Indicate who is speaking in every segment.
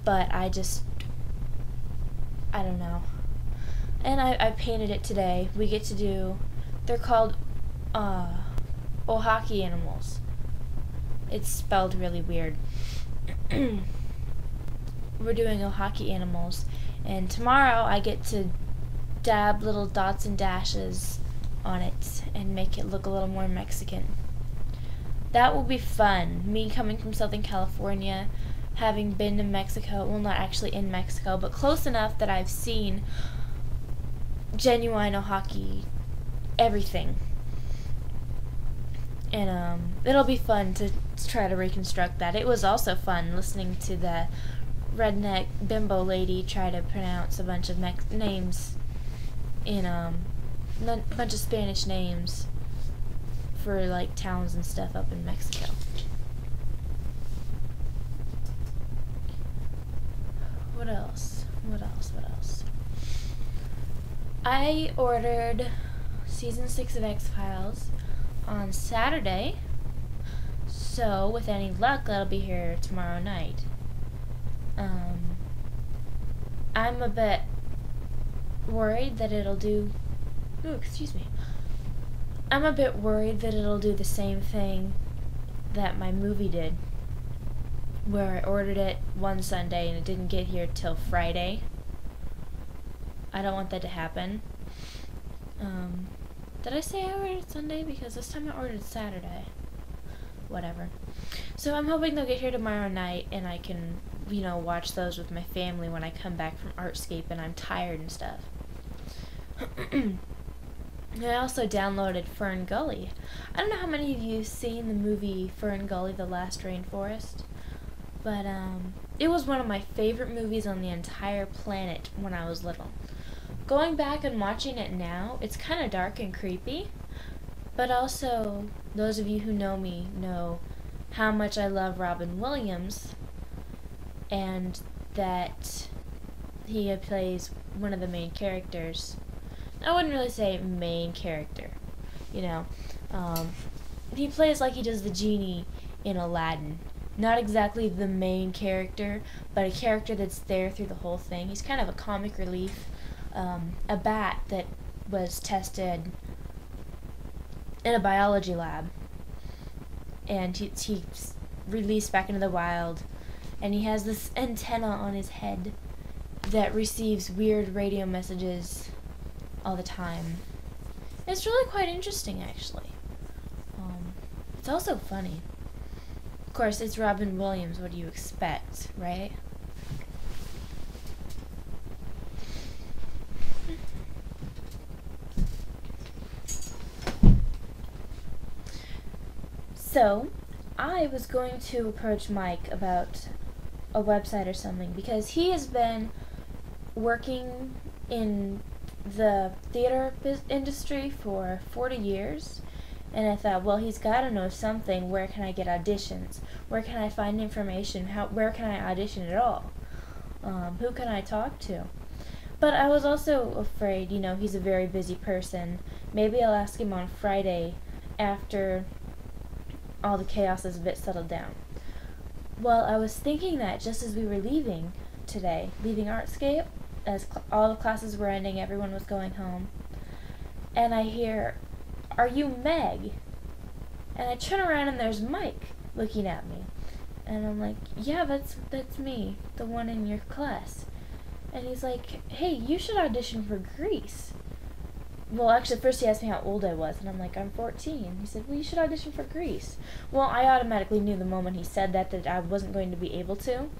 Speaker 1: but I don't know. And I painted it today. We get to do, they're called Ohaki animals. It's spelled really weird. We're doing Ohaki animals, and tomorrow I get to dab little dots and dashes on it and make it look a little more Mexican. That will be fun. Me coming from Southern California, having been to Mexico, well, not actually in Mexico, but close enough that I've seen genuine Ohaki everything. And it'll be fun to try to reconstruct that. It was also fun listening to the redneck bimbo lady try to pronounce a bunch of names in a bunch of Spanish names for like towns and stuff up in Mexico. What else? I ordered season 6 of X-Files on Saturday, so with any luck that'll be here tomorrow night. I'm a bit worried that it'll do I'm a bit worried that it'll do the same thing that my movie did, where I ordered it one Sunday and it didn't get here till Friday. I don't want that to happen. Did I say I ordered Sunday? Because this time I ordered Saturday. Whatever. So I'm hoping they'll get here tomorrow night and I can, watch those with my family when I come back from ArtScape and I'm tired and stuff. I also downloaded Fern Gully. I don't know how many of you have seen the movie Fern Gully, The Last Rainforest, but it was one of my favorite movies on the entire planet when I was little. Going back and watching it now, it's kind of dark and creepy, but also, those of you who know me know how much I love Robin Williams, and that he plays one of the main characters. I wouldn't really say main character, he plays like he does the genie in Aladdin. Not exactly the main character, but a character that's there through the whole thing. He's kind of a comic relief. A bat that was tested in a biology lab, and he's released back into the wild, and he has this antenna on his head that receives weird radio messages all the time. It's really quite interesting, actually. It's also funny. Of course, it's Robin Williams. What do you expect, right? So, I was going to approach Mike about a website or something, because he has been working in the theater industry for 40 years, and I thought, well, he's got to know something. Where can I get auditions? Where can I find information? Where can I audition at all? Who can I talk to? But I was also afraid, he's a very busy person. Maybe I'll ask him on Friday after all the chaos is a bit settled down. Well, I was thinking that just as we were leaving today, leaving ArtScape, as all the classes were ending, everyone was going home, and I hear, "Are you Meg?" And I turn around and there's Mike looking at me, and I'm like, "Yeah, that's me, the one in your class." And he's like, "Hey, you should audition for Grease." Well, actually, first he asked me how old I was, and I'm like, "I'm 14. He said, "Well, you should audition for Grease." Well, I automatically knew the moment he said that I wasn't going to be able to,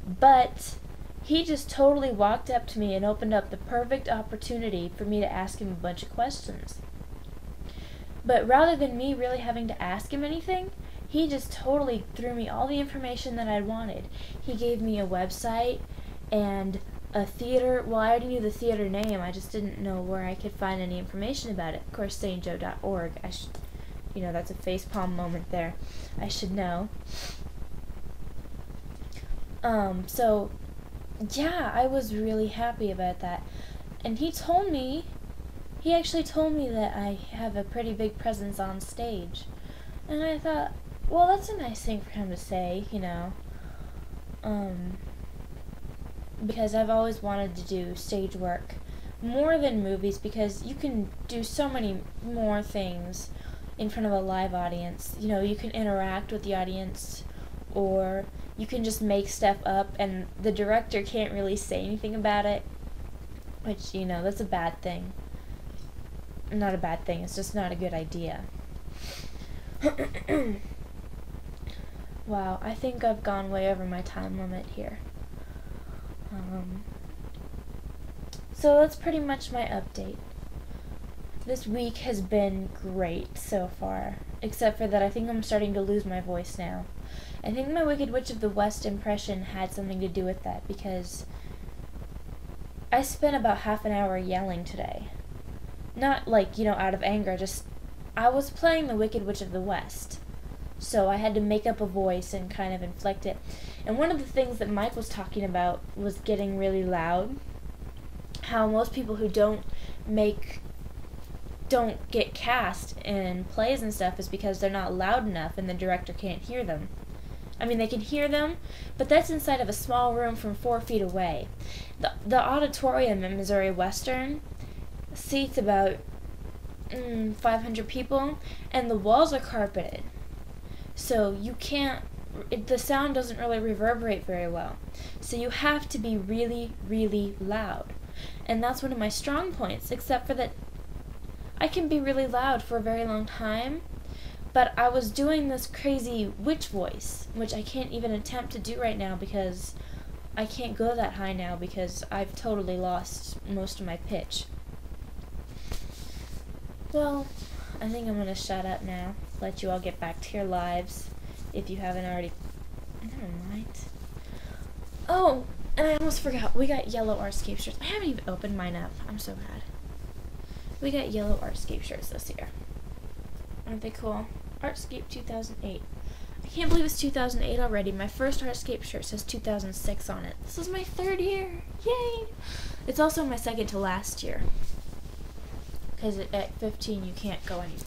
Speaker 1: but he just totally walked up to me and opened up the perfect opportunity for me to ask him a bunch of questions. But rather than me really having to ask him anything, he just totally threw me all the information that I wanted. He gave me a website and a theater. Well, I already knew the theater name. I just didn't know where I could find any information about it. Of course, stjoe.org. That's a facepalm moment there. I should know. So, yeah, I was really happy about that. And he actually told me that I have a pretty big presence on stage. And I thought, well, that's a nice thing for him to say, because I've always wanted to do stage work more than movies, because you can do so many more things in front of a live audience. You know, you can interact with the audience, or you can just make stuff up and the director can't really say anything about it, which, you know, that's a bad thing. Not a bad thing, it's just not a good idea. Wow, I think I've gone way over my time limit here. So that's pretty much my update. This week has been great so far, except for that I think I'm starting to lose my voice now. I think my Wicked Witch of the West impression had something to do with that, because I spent about half an hour yelling today. Not like, you know, out of anger, just I was playing the Wicked Witch of the West, so I had to make up a voice and kind of inflect it. And one of the things that Mike was talking about was getting really loud. How most people who don't get cast in plays and stuff is because they're not loud enough and the director can't hear them. I mean, they can hear them, but that's inside of a small room from 4 feet away. The auditorium in Missouri Western seats about 500 people, and the walls are carpeted. So you can't, the sound doesn't really reverberate very well. So you have to be really, really loud. And that's one of my strong points, except for that I can be really loud for a very long time, but I was doing this crazy witch voice, which I can't even attempt to do right now because I can't go that high now because I've totally lost most of my pitch. Well, I think I'm going to shut up now, let you all get back to your lives, if you haven't already. Never mind. Oh, and I almost forgot, we got yellow ArtScape shirts. I haven't even opened mine up. I'm so bad. We got yellow ArtScape shirts this year. Aren't they cool? ArtScape 2008. I can't believe it's 2008 already. My first ArtScape shirt says 2006 on it. This is my 3rd year. Yay! It's also my 2nd to last year. Because at 15 you can't go anywhere.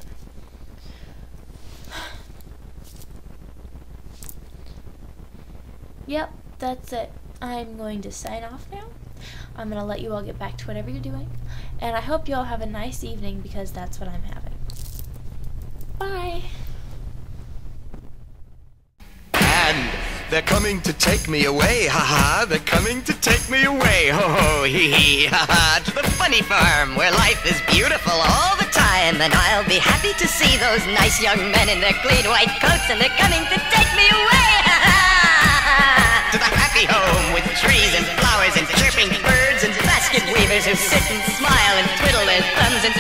Speaker 1: Yep, that's it. I'm going to sign off now. I'm going to let you all get back to whatever you're doing. And I hope you all have a nice evening, because that's what I'm having. Bye!
Speaker 2: And they're coming to take me away, ha-ha. They're coming to take me away, ho-ho, hee-hee, ha-ha. To the funny farm, where life is beautiful all the time. And I'll be happy to see those nice young men in their clean white coats. And they're coming to take me away, ha-ha. To the happy home with trees and flowers and chirping birds and basket weavers who sit and smile and twiddle their thumbs and